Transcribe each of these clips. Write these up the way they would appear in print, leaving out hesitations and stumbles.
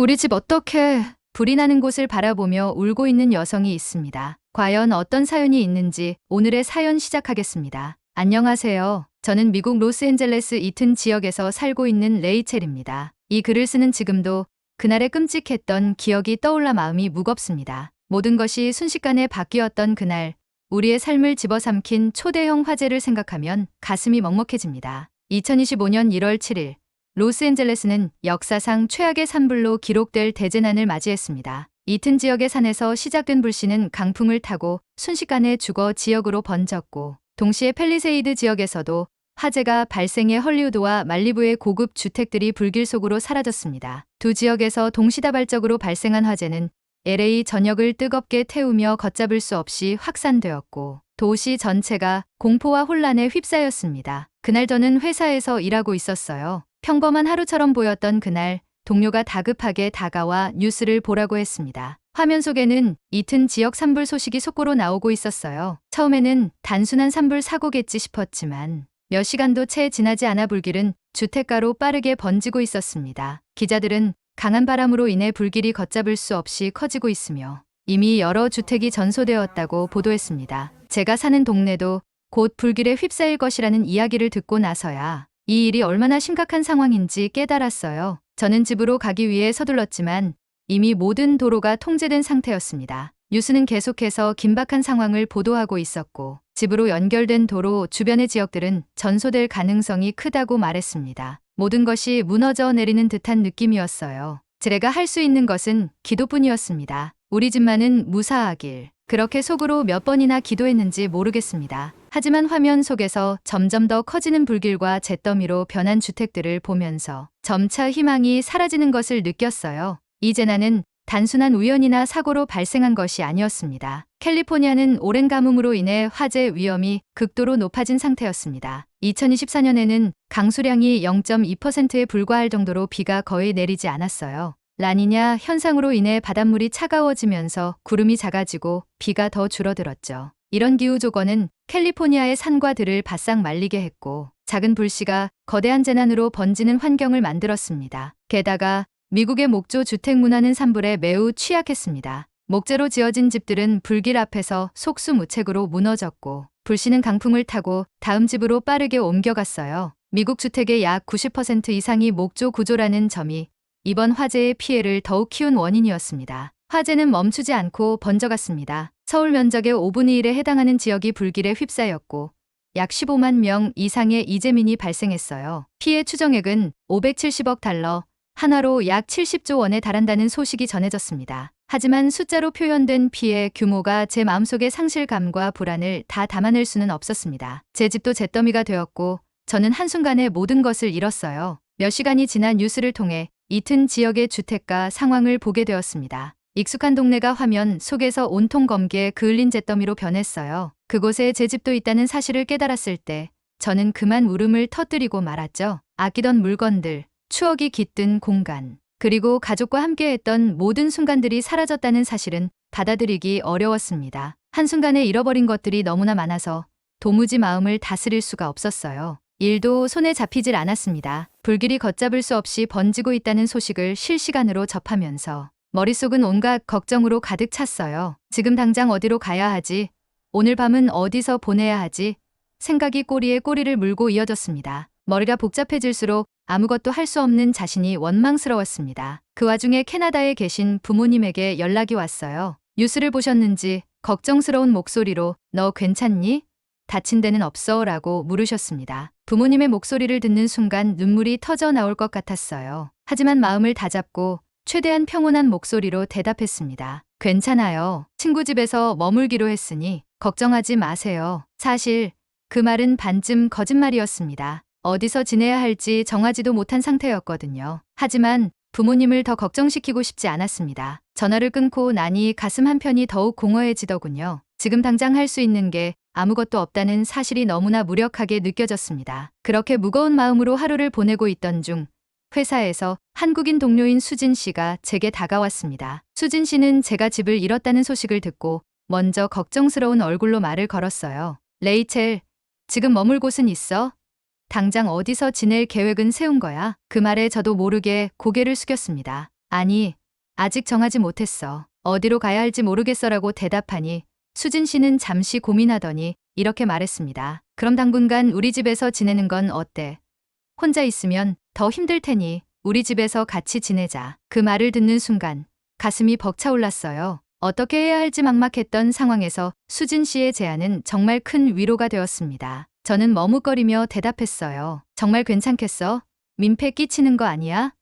우리 집 어떡해. 불이 나는 곳을 바라보며 울고 있는 여성이 있습니다. 과연 어떤 사연이 있는지 오늘의 사연 시작하겠습니다. 안녕하세요. 저는 미국 로스앤젤레스 이튼 지역에서 살고 있는 레이첼입니다. 이 글을 쓰는 지금도 그날의 끔찍했던 기억이 떠올라 마음이 무겁습니다. 모든 것이 순식간에 바뀌었던 그날, 우리의 삶을 집어삼킨 초대형 화재를 생각하면 가슴이 먹먹해집니다. 2025년 1월 7일, 로스앤젤레스는 역사상 최악의 산불로 기록될 대재난을 맞이했습니다. 이튼 지역의 산에서 시작된 불씨는 강풍을 타고 순식간에 주거 지역으로 번졌고, 동시에 팰리세이드 지역에서도 화재가 발생해 헐리우드와 말리부의 고급 주택들이 불길 속으로 사라졌습니다. 두 지역에서 동시다발적으로 발생한 화재는 LA 전역을 뜨겁게 태우며 걷잡을 수 없이 확산되었고, 도시 전체가 공포와 혼란에 휩싸였습니다. 그날 저는 회사에서 일하고 있었어요. 평범한 하루처럼 보였던 그날, 동료가 다급하게 다가와 뉴스를 보라고 했습니다. 화면 속에는 이튼 지역 산불 소식이 속보로 나오고 있었어요. 처음에는 단순한 산불 사고겠지 싶었지만 몇 시간도 채 지나지 않아 불길은 주택가로 빠르게 번지고 있었습니다. 기자들은 강한 바람으로 인해 불길이 걷잡을 수 없이 커지고 있으며 이미 여러 주택이 전소되었다고 보도했습니다. 제가 사는 동네도 곧 불길에 휩싸일 것이라는 이야기를 듣고 나서야 이 일이 얼마나 심각한 상황인지 깨달았어요. 저는 집으로 가기 위해 서둘렀지만 이미 모든 도로가 통제된 상태였습니다. 뉴스는 계속해서 긴박한 상황을 보도하고 있었고, 집으로 연결된 도로 주변의 지역들은 전소될 가능성이 크다고 말했습니다. 모든 것이 무너져 내리는 듯한 느낌이었어요. 제가 할 수 있는 것은 기도뿐이었습니다. 우리 집만은 무사하길. 그렇게 속으로 몇 번이나 기도했는지 모르겠습니다. 하지만 화면 속에서 점점 더 커지는 불길과 잿더미로 변한 주택들을 보면서 점차 희망이 사라지는 것을 느꼈어요. 이 재난은 단순한 우연이나 사고로 발생한 것이 아니었습니다. 캘리포니아는 오랜 가뭄으로 인해 화재 위험이 극도로 높아진 상태였습니다. 2024년에는 강수량이 0.2%에 불과할 정도로 비가 거의 내리지 않았어요. 라니냐 현상으로 인해 바닷물이 차가워지면서 구름이 작아지고 비가 더 줄어들었죠. 이런 기후 조건은 캘리포니아의 산과 들을 바싹 말리게 했고, 작은 불씨가 거대한 재난으로 번지는 환경을 만들었습니다. 게다가 미국의 목조 주택 문화는 산불에 매우 취약했습니다. 목재로 지어진 집들은 불길 앞에서 속수무책으로 무너졌고, 불씨는 강풍을 타고 다음 집으로 빠르게 옮겨갔어요. 미국 주택의 약 90% 이상이 목조 구조라는 점이 이번 화재의 피해를 더욱 키운 원인이었습니다. 화재는 멈추지 않고 번져갔습니다. 서울 면적의 5분의 1에 해당하는 지역이 불길에 휩싸였고, 약 15만 명 이상의 이재민이 발생했어요. 피해 추정액은 570억 달러, 한화로 약 70조 원에 달한다는 소식이 전해졌습니다. 하지만 숫자로 표현된 피해 규모가 제 마음속의 상실감과 불안을 다 담아낼 수는 없었습니다. 제 집도 잿더미가 되었고, 저는 한순간에 모든 것을 잃었어요. 몇 시간이 지난 뉴스를 통해 이튼 지역의 주택가 상황을 보게 되었습니다. 익숙한 동네가 화면 속에서 온통 검게 그을린 잿더미로 변했어요. 그곳에 제 집도 있다는 사실을 깨달았을 때 저는 그만 울음을 터뜨리고 말았죠. 아끼던 물건들, 추억이 깃든 공간, 그리고 가족과 함께했던 모든 순간들이 사라졌다는 사실은 받아들이기 어려웠습니다. 한순간에 잃어버린 것들이 너무나 많아서 도무지 마음을 다스릴 수가 없었어요. 일도 손에 잡히질 않았습니다. 불길이 걷잡을 수 없이 번지고 있다는 소식을 실시간으로 접하면서 머릿속은 온갖 걱정으로 가득 찼어요. 지금 당장 어디로 가야 하지? 오늘 밤은 어디서 보내야 하지? 생각이 꼬리에 꼬리를 물고 이어졌습니다. 머리가 복잡해질수록 아무것도 할 수 없는 자신이 원망스러웠습니다. 그 와중에 캐나다에 계신 부모님에게 연락이 왔어요. 뉴스를 보셨는지 걱정스러운 목소리로 "너 괜찮니? 다친 데는 없어?" 라고 물으셨습니다. 부모님의 목소리를 듣는 순간 눈물이 터져 나올 것 같았어요. 하지만 마음을 다잡고 최대한 평온한 목소리로 대답했습니다. "괜찮아요. 친구 집에서 머물기로 했으니 걱정하지 마세요." 사실 그 말은 반쯤 거짓말이었습니다. 어디서 지내야 할지 정하지도 못한 상태였거든요. 하지만 부모님을 더 걱정시키고 싶지 않았습니다. 전화를 끊고 나니 가슴 한편이 더욱 공허해지더군요. 지금 당장 할 수 있는 게 아무것도 없다는 사실이 너무나 무력하게 느껴졌습니다. 그렇게 무거운 마음으로 하루를 보내고 있던 중 회사에서 한국인 동료인 수진 씨가 제게 다가왔습니다. 수진 씨는 제가 집을 잃었다는 소식을 듣고 먼저 걱정스러운 얼굴로 말을 걸었어요. "레이첼, 지금 머물 곳은 있어? 당장 어디서 지낼 계획은 세운 거야?" 그 말에 저도 모르게 고개를 숙였습니다. 아니, 아직 정하지 못했어. 어디로 가야 할지 모르겠어라고 대답하니 수진 씨는 잠시 고민하더니 이렇게 말했습니다. 그럼 당분간 우리 집에서 지내는 건 어때? 혼자 있으면 더 힘들 테니 우리 집에서 같이 지내자. 그 말을 듣는 순간 가슴이 벅차올랐어요. 어떻게 해야 할지 막막했던 상황에서 수진 씨의 제안은 정말 큰 위로가 되었습니다. 저는 머뭇거리며 대답했어요. 정말 괜찮겠어? 민폐 끼치는 거 아니야?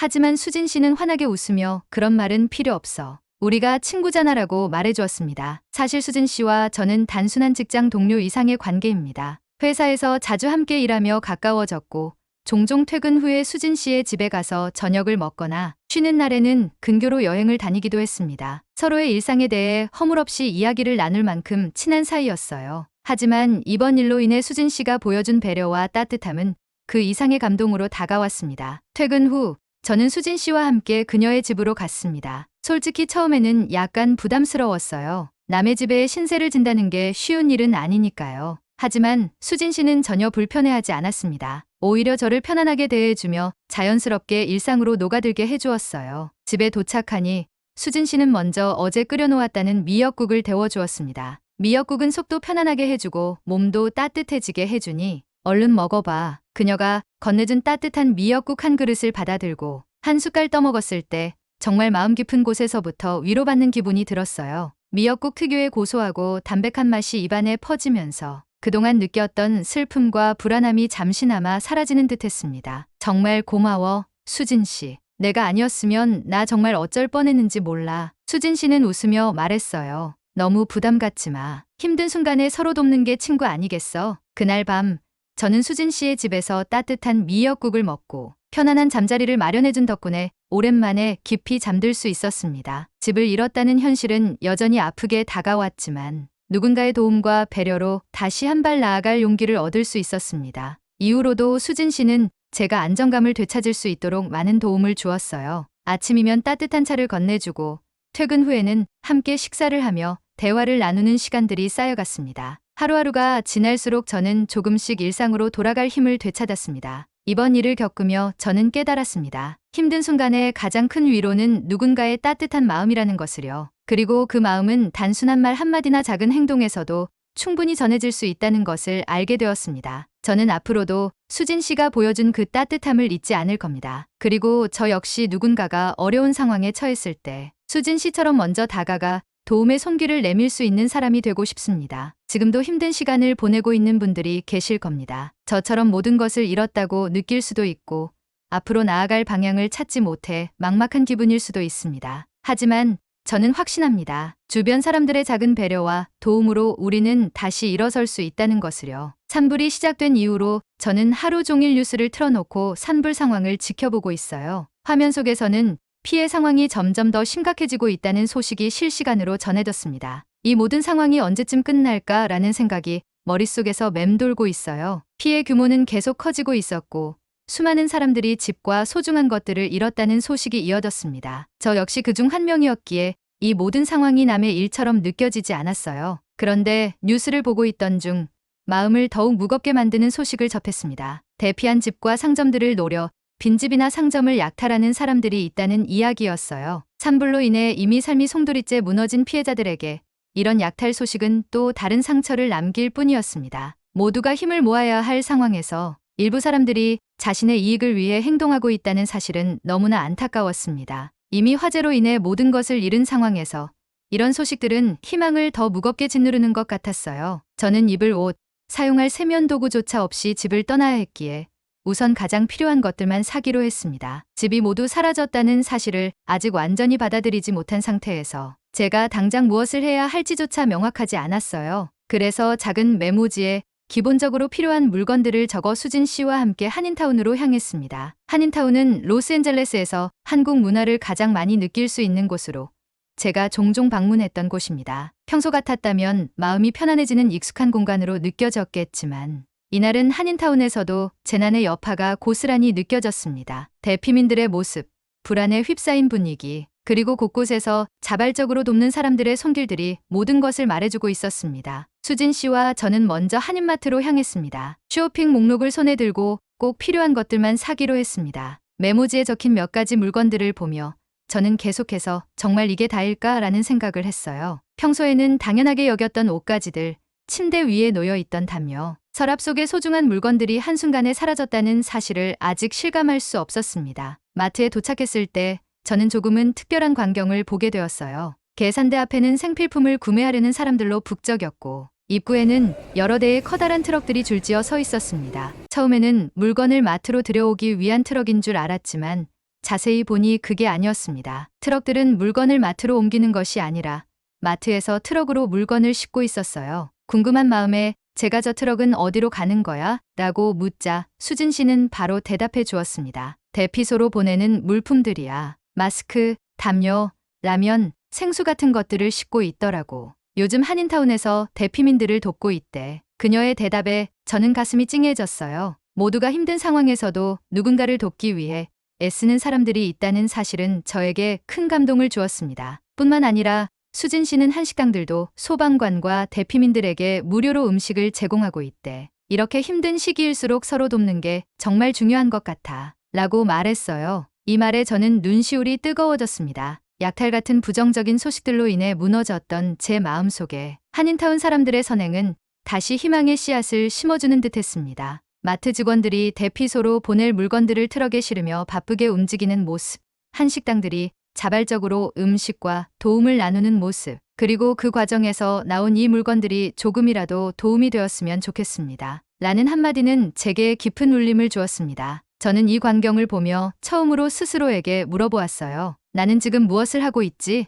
하지만 수진 씨는 환하게 웃으며 그런 말은 필요 없어. 우리가 친구잖아라고 말해주었습니다. 사실 수진 씨와 저는 단순한 직장 동료 이상의 관계입니다. 회사에서 자주 함께 일하며 가까워졌고 종종 퇴근 후에 수진 씨의 집에 가서 저녁을 먹거나 쉬는 날에는 근교로 여행을 다니기도 했습니다. 서로의 일상에 대해 허물없이 이야기를 나눌 만큼 친한 사이였어요. 하지만 이번 일로 인해 수진 씨가 보여준 배려와 따뜻함은 그 이상의 감동으로 다가왔습니다. 퇴근 후 저는 수진 씨와 함께 그녀의 집으로 갔습니다. 솔직히 처음에는 약간 부담스러웠어요. 남의 집에 신세를 진다는 게 쉬운 일은 아니니까요. 하지만 수진 씨는 전혀 불편해하지 않았습니다. 오히려 저를 편안하게 대해주며 자연스럽게 일상으로 녹아들게 해주었어요. 집에 도착하니 수진 씨는 먼저 어제 끓여놓았다는 미역국을 데워주었습니다. 미역국은 속도 편안하게 해주고 몸도 따뜻해지게 해주니 얼른 먹어봐. 그녀가 건네준 따뜻한 미역국 한 그릇을 받아들고 한 숟갈 떠먹었을 때 정말 마음 깊은 곳에서부터 위로받는 기분이 들었어요. 미역국 특유의 고소하고 담백한 맛이 입안에 퍼지면서 그동안 느꼈던 슬픔과 불안함이 잠시나마 사라지는 듯 했습니다. 정말 고마워, 수진 씨. 내가 아니었으면 나 정말 어쩔 뻔했는지 몰라. 수진 씨는 웃으며 말했어요. 너무 부담 갖지 마. 힘든 순간에 서로 돕는 게 친구 아니겠어? 그날 밤 저는 수진 씨의 집에서 따뜻한 미역국을 먹고 편안한 잠자리를 마련해준 덕분에 오랜만에 깊이 잠들 수 있었습니다. 집을 잃었다는 현실은 여전히 아프게 다가왔지만 누군가의 도움과 배려로 다시 한 발 나아갈 용기를 얻을 수 있었습니다. 이후로도 수진 씨는 제가 안정감을 되찾을 수 있도록 많은 도움을 주었어요. 아침이면 따뜻한 차를 건네주고 퇴근 후에는 함께 식사를 하며 대화를 나누는 시간들이 쌓여갔습니다. 하루하루가 지날수록 저는 조금씩 일상으로 돌아갈 힘을 되찾았습니다. 이번 일을 겪으며 저는 깨달았습니다. 힘든 순간에 가장 큰 위로는 누군가의 따뜻한 마음이라는 것을요. 그리고 그 마음은 단순한 말 한마디나 작은 행동에서도 충분히 전해질 수 있다는 것을 알게 되었습니다. 저는 앞으로도 수진 씨가 보여준 그 따뜻함을 잊지 않을 겁니다. 그리고 저 역시 누군가가 어려운 상황에 처했을 때 수진 씨처럼 먼저 다가가 도움의 손길을 내밀 수 있는 사람이 되고 싶습니다. 지금도 힘든 시간을 보내고 있는 분들이 계실 겁니다. 저처럼 모든 것을 잃었다고 느낄 수도 있고 앞으로 나아갈 방향을 찾지 못해 막막한 기분일 수도 있습니다. 하지만 저는 확신합니다. 주변 사람들의 작은 배려와 도움으로 우리는 다시 일어설 수 있다는 것을요. 산불이 시작된 이후로 저는 하루 종일 뉴스를 틀어놓고 산불 상황을 지켜보고 있어요. 화면 속에서는 피해 상황이 점점 더 심각해지고 있다는 소식이 실시간으로 전해졌습니다. 이 모든 상황이 언제쯤 끝날까라는 생각이 머릿속에서 맴돌고 있어요. 피해 규모는 계속 커지고 있었고 수많은 사람들이 집과 소중한 것들을 잃었다는 소식이 이어졌습니다. 저 역시 그중 한 명이었기에 이 모든 상황이 남의 일처럼 느껴지지 않았어요. 그런데 뉴스를 보고 있던 중 마음을 더욱 무겁게 만드는 소식을 접했습니다. 대피한 집과 상점들을 노려 빈집이나 상점을 약탈하는 사람들이 있다는 이야기였어요. 산불로 인해 이미 삶이 송두리째 무너진 피해자들에게 이런 약탈 소식은 또 다른 상처를 남길 뿐이었습니다. 모두가 힘을 모아야 할 상황에서 일부 사람들이 자신의 이익을 위해 행동하고 있다는 사실은 너무나 안타까웠습니다. 이미 화재로 인해 모든 것을 잃은 상황에서 이런 소식들은 희망을 더 무겁게 짓누르는 것 같았어요. 저는 입을 옷, 사용할 세면 도구조차 없이 집을 떠나야 했기에 우선 가장 필요한 것들만 사기로 했습니다. 집이 모두 사라졌다는 사실을 아직 완전히 받아들이지 못한 상태에서 제가 당장 무엇을 해야 할지조차 명확하지 않았어요. 그래서 작은 메모지에 기본적으로 필요한 물건들을 적어 수진 씨와 함께 한인타운으로 향했습니다. 한인타운은 로스앤젤레스에서 한국 문화를 가장 많이 느낄 수 있는 곳으로 제가 종종 방문했던 곳입니다. 평소 같았다면 마음이 편안해지는 익숙한 공간으로 느껴졌겠지만 이날은 한인타운에서도 재난의 여파가 고스란히 느껴졌습니다. 대피민들의 모습, 불안에 휩싸인 분위기, 그리고 곳곳에서 자발적으로 돕는 사람들의 손길들이 모든 것을 말해주고 있었습니다. 수진 씨와 저는 먼저 한인마트로 향했습니다. 쇼핑 목록을 손에 들고 꼭 필요한 것들만 사기로 했습니다. 메모지에 적힌 몇 가지 물건들을 보며 저는 계속해서 정말 이게 다일까라는 생각을 했어요. 평소에는 당연하게 여겼던 옷가지들, 침대 위에 놓여 있던 담요, 서랍 속의 소중한 물건들이 한순간에 사라졌다는 사실을 아직 실감할 수 없었습니다. 마트에 도착했을 때 저는 조금은 특별한 광경을 보게 되었어요. 계산대 앞에는 생필품을 구매하려는 사람들로 북적였고 입구에는 여러 대의 커다란 트럭들이 줄지어 서 있었습니다. 처음에는 물건을 마트로 들여오기 위한 트럭인 줄 알았지만 자세히 보니 그게 아니었습니다. 트럭들은 물건을 마트로 옮기는 것이 아니라 마트에서 트럭으로 물건을 싣고 있었어요. 궁금한 마음에 제가 저 트럭은 어디로 가는 거야? 라고 묻자 수진 씨는 바로 대답해 주었습니다. 대피소로 보내는 물품들이야. 마스크, 담요, 라면, 생수 같은 것들을 싣고 있더라고. 요즘 한인타운에서 대피민들을 돕고 있대. 그녀의 대답에 저는 가슴이 찡해졌어요. 모두가 힘든 상황에서도 누군가를 돕기 위해 애쓰는 사람들이 있다는 사실은 저에게 큰 감동을 주었습니다. 뿐만 아니라 수진 씨는 한식당들도 소방관과 대피민들에게 무료로 음식을 제공하고 있대. 이렇게 힘든 시기일수록 서로 돕는 게 정말 중요한 것 같아. 라고 말했어요. 이 말에 저는 눈시울이 뜨거워졌습니다. 약탈 같은 부정적인 소식들로 인해 무너졌던 제 마음속에 한인타운 사람들의 선행은 다시 희망의 씨앗을 심어주는 듯했습니다. 마트 직원들이 대피소로 보낼 물건들을 트럭에 실으며 바쁘게 움직이는 모습, 한식당들이 자발적으로 음식과 도움을 나누는 모습, 그리고 그 과정에서 나온 이 물건들이 조금이라도 도움이 되었으면 좋겠습니다. 라는 한마디는 제게 깊은 울림을 주었습니다. 저는 이 광경을 보며 처음으로 스스로에게 물어보았어요. 나는 지금 무엇을 하고 있지?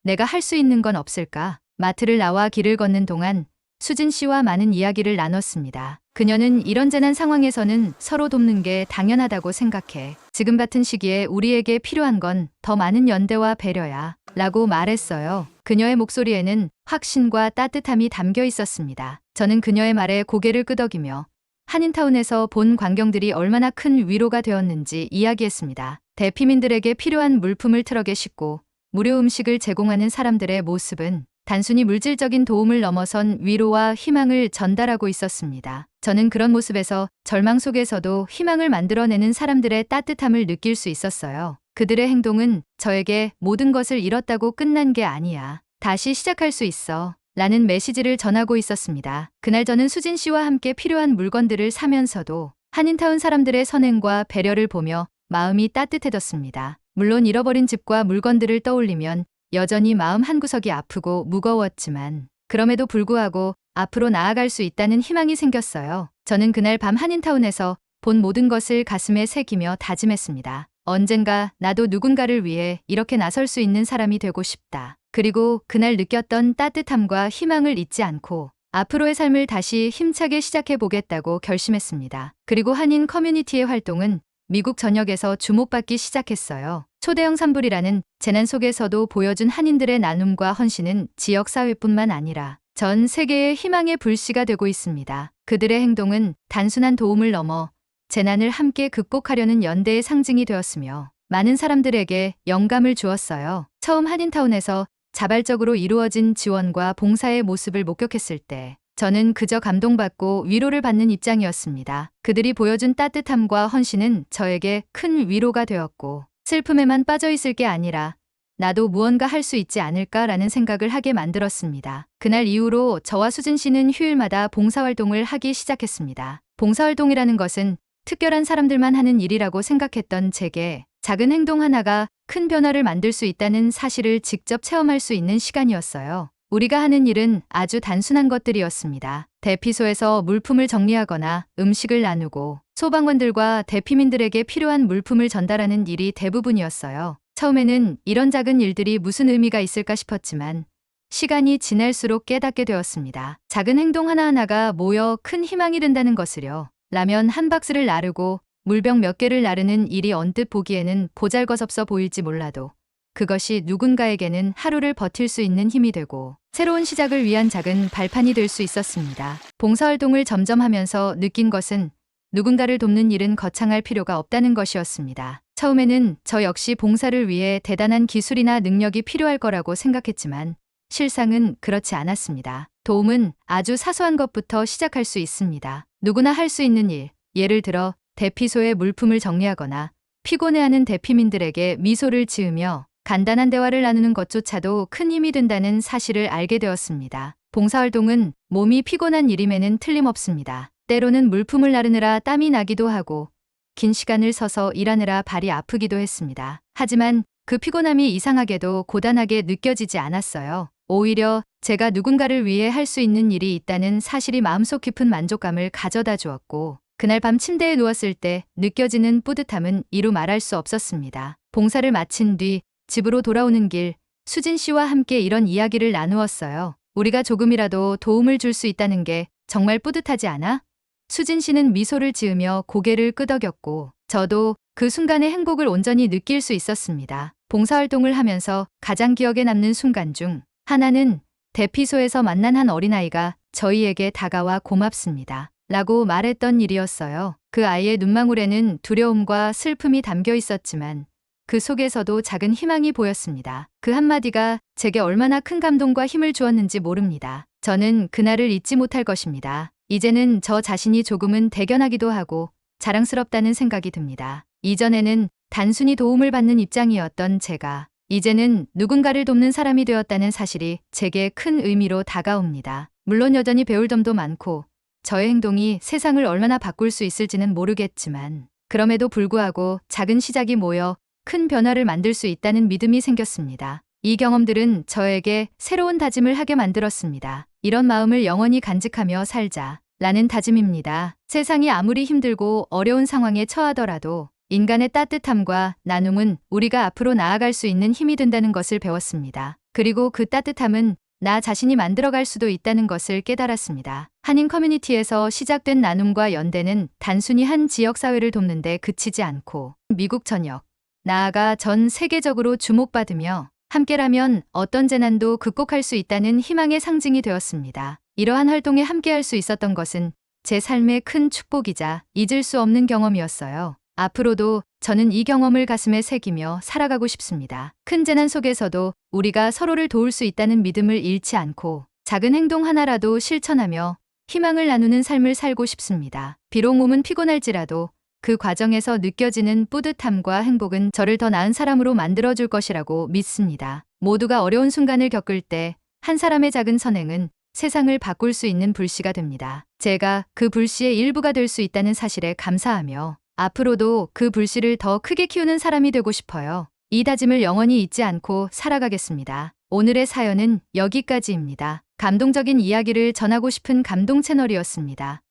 내가 할 수 있는 건 없을까? 마트를 나와 길을 걷는 동안 수진 씨와 많은 이야기를 나눴습니다. 그녀는 이런 재난 상황에서는 서로 돕는 게 당연하다고 생각해. 지금 같은 시기에 우리에게 필요한 건 더 많은 연대와 배려야. 라고 말했어요. 그녀의 목소리에는 확신과 따뜻함이 담겨 있었습니다. 저는 그녀의 말에 고개를 끄덕이며 한인타운에서 본 광경들이 얼마나 큰 위로가 되었는지 이야기했습니다. 대피민들에게 필요한 물품을 트럭에 싣고 무료 음식을 제공하는 사람들의 모습은 단순히 물질적인 도움을 넘어선 위로와 희망을 전달하고 있었습니다. 저는 그런 모습에서 절망 속에서도 희망을 만들어내는 사람들의 따뜻함을 느낄 수 있었어요. 그들의 행동은 저에게 모든 것을 잃었다고 끝난 게 아니야. 다시 시작할 수 있어. 라는 메시지를 전하고 있었습니다. 그날 저는 수진 씨와 함께 필요한 물건들을 사면서도 한인타운 사람들의 선행과 배려를 보며 마음이 따뜻해졌습니다. 물론 잃어버린 집과 물건들을 떠올리면 여전히 마음 한구석이 아프고 무거웠지만 그럼에도 불구하고 앞으로 나아갈 수 있다는 희망이 생겼어요. 저는 그날 밤 한인타운에서 본 모든 것을 가슴에 새기며 다짐했습니다. 언젠가 나도 누군가를 위해 이렇게 나설 수 있는 사람이 되고 싶다. 그리고 그날 느꼈던 따뜻함과 희망을 잊지 않고 앞으로의 삶을 다시 힘차게 시작해 보겠다고 결심했습니다. 그리고 한인 커뮤니티의 활동은 미국 전역에서 주목받기 시작했어요. 초대형 산불이라는 재난 속에서도 보여준 한인들의 나눔과 헌신은 지역사회뿐만 아니라 전 세계의 희망의 불씨가 되고 있습니다. 그들의 행동은 단순한 도움을 넘어 재난을 함께 극복하려는 연대의 상징이 되었으며 많은 사람들에게 영감을 주었어요. 처음 한인타운에서 자발적으로 이루어진 지원과 봉사의 모습을 목격했을 때 저는 그저 감동받고 위로를 받는 입장이었습니다. 그들이 보여준 따뜻함과 헌신은 저에게 큰 위로가 되었고 슬픔에만 빠져 있을 게 아니라 나도 무언가 할 수 있지 않을까라는 생각을 하게 만들었습니다. 그날 이후로 저와 수진 씨는 휴일마다 봉사활동을 하기 시작했습니다. 봉사활동이라는 것은 특별한 사람들만 하는 일이라고 생각했던 제게 작은 행동 하나가 큰 변화를 만들 수 있다는 사실을 직접 체험할 수 있는 시간이었어요. 우리가 하는 일은 아주 단순한 것들이었습니다. 대피소에서 물품을 정리하거나 음식을 나누고 소방관들과 대피민들에게 필요한 물품을 전달하는 일이 대부분이었어요. 처음에는 이런 작은 일들이 무슨 의미가 있을까 싶었지만 시간이 지날수록 깨닫게 되었습니다. 작은 행동 하나하나가 모여 큰 희망이 된다는 것을요. 라면 한 박스를 나르고 물병 몇 개를 나르는 일이 언뜻 보기에는 보잘것없어 보일지 몰라도 그것이 누군가에게는 하루를 버틸 수 있는 힘이 되고 새로운 시작을 위한 작은 발판이 될 수 있었습니다. 봉사활동을 점점 하면서 느낀 것은 누군가를 돕는 일은 거창할 필요가 없다는 것이었습니다. 처음에는 저 역시 봉사를 위해 대단한 기술이나 능력이 필요할 거라고 생각했지만 실상은 그렇지 않았습니다. 도움은 아주 사소한 것부터 시작할 수 있습니다. 누구나 할 수 있는 일, 예를 들어 대피소에 물품을 정리하거나 피곤해하는 대피민들에게 미소를 지으며 간단한 대화를 나누는 것조차도 큰 힘이 된다는 사실을 알게 되었습니다. 봉사활동은 몸이 피곤한 일임에는 틀림없습니다. 때로는 물품을 나르느라 땀이 나기도 하고 긴 시간을 서서 일하느라 발이 아프기도 했습니다. 하지만 그 피곤함이 이상하게도 고단하게 느껴지지 않았어요. 오히려 제가 누군가를 위해 할 수 있는 일이 있다는 사실이 마음속 깊은 만족감을 가져다 주었고, 그날 밤 침대에 누웠을 때 느껴지는 뿌듯함은 이루 말할 수 없었습니다. 봉사를 마친 뒤 집으로 돌아오는 길, 수진 씨와 함께 이런 이야기를 나누었어요. 우리가 조금이라도 도움을 줄 수 있다는 게 정말 뿌듯하지 않아? 수진 씨는 미소를 지으며 고개를 끄덕였고, 저도 그 순간의 행복을 온전히 느낄 수 있었습니다. 봉사활동을 하면서 가장 기억에 남는 순간 중 하나는 대피소에서 만난 한 어린아이가 저희에게 다가와 고맙습니다 라고 말했던 일이었어요. 그 아이의 눈망울에는 두려움과 슬픔이 담겨 있었지만 그 속에서도 작은 희망이 보였습니다. 그 한마디가 제게 얼마나 큰 감동과 힘을 주었는지 모릅니다. 저는 그날을 잊지 못할 것입니다. 이제는 저 자신이 조금은 대견하기도 하고 자랑스럽다는 생각이 듭니다. 이전에는 단순히 도움을 받는 입장이었던 제가 이제는 누군가를 돕는 사람이 되었다는 사실이 제게 큰 의미로 다가옵니다. 물론 여전히 배울 점도 많고 저의 행동이 세상을 얼마나 바꿀 수 있을지는 모르겠지만 그럼에도 불구하고 작은 시작이 모여 큰 변화를 만들 수 있다는 믿음이 생겼습니다. 이 경험들은 저에게 새로운 다짐을 하게 만들었습니다. 이런 마음을 영원히 간직하며 살자 라는 다짐입니다. 세상이 아무리 힘들고 어려운 상황에 처하더라도 인간의 따뜻함과 나눔은 우리가 앞으로 나아갈 수 있는 힘이 된다는 것을 배웠습니다. 그리고 그 따뜻함은 나 자신이 만들어갈 수도 있다는 것을 깨달았습니다. 한인 커뮤니티에서 시작된 나눔과 연대는 단순히 한 지역사회를 돕는 데 그치지 않고 미국 전역, 나아가 전 세계적으로 주목받으며 함께라면 어떤 재난도 극복할 수 있다는 희망의 상징이 되었습니다. 이러한 활동에 함께할 수 있었던 것은 제 삶의 큰 축복이자 잊을 수 없는 경험이었어요. 앞으로도 저는 이 경험을 가슴에 새기며 살아가고 싶습니다. 큰 재난 속에서도 우리가 서로를 도울 수 있다는 믿음을 잃지 않고 작은 행동 하나라도 실천하며 희망을 나누는 삶을 살고 싶습니다. 비록 몸은 피곤할지라도 그 과정에서 느껴지는 뿌듯함과 행복은 저를 더 나은 사람으로 만들어줄 것이라고 믿습니다. 모두가 어려운 순간을 겪을 때 한 사람의 작은 선행은 세상을 바꿀 수 있는 불씨가 됩니다. 제가 그 불씨의 일부가 될 수 있다는 사실에 감사하며 앞으로도 그 불씨를 더 크게 키우는 사람이 되고 싶어요. 이 다짐을 영원히 잊지 않고 살아가겠습니다. 오늘의 사연은 여기까지입니다. 감동적인 이야기를 전하고 싶은 감동 채널이었습니다.